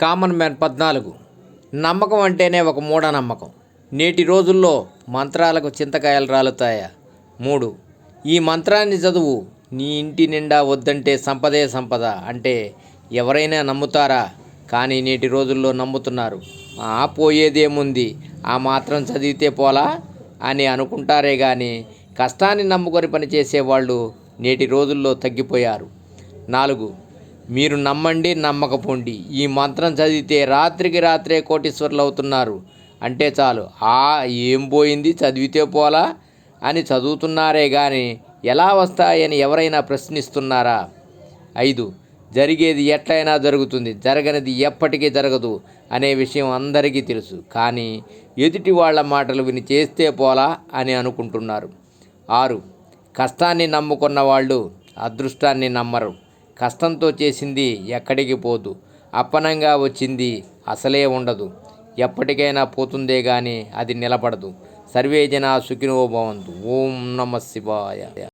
Common man 14. నమ్మకం అంటేనే ఒక మూఢనమ్మకం. నేటి రోజుల్లో మంత్రాలకు చింతకాయలు రాలుతాయా? 3. ఈ మంత్రాన్ని చదువు, నీ ఇంటి నిండా వద్దంటే సంపదే సంపద అంటే ఎవరైనా నమ్ముతారా? కానీ నేటి రోజుల్లో నమ్ముతున్నారు. పోయేదేముంది, ఆ మాత్రం చదివితే పోలా అని అనుకుంటారే కానీ కష్టాన్ని నమ్ముకొని పనిచేసేవాళ్ళు నేటి రోజుల్లో తగ్గిపోయారు. 4. మీరు నమ్మండి, నమ్మకపోండి, ఈ మంత్రం చదివితే రాత్రికి రాత్రే కోటీశ్వరులు అవుతున్నారు అంటే చాలు. ఏం పోయింది, చదివితే పోలా అని చదువుతున్నారే కానీ ఎలా వస్తాయని ఎవరైనా ప్రశ్నిస్తున్నారా? 5. జరిగేది ఎట్లయినా జరుగుతుంది, జరగనిది ఎప్పటికీ జరగదు అనే విషయం అందరికీ తెలుసు. కానీ ఎదుటి వాళ్ళ మాటలు విని చేస్తే పోలా అని అనుకుంటున్నారు. 6. కష్టాన్ని నమ్ముకున్న వాళ్ళు అదృష్టాన్ని నమ్మరు. కష్టంతో చేసింది ఎక్కడికి పోదు, అప్పనంగా వచ్చింది అసలే ఉండదు. ఎప్పటికైనా పోతుందే కానీ అది నిలబడదు. సర్వే జనా సుఖినో భవంతు. ఓం నమః శివాయ.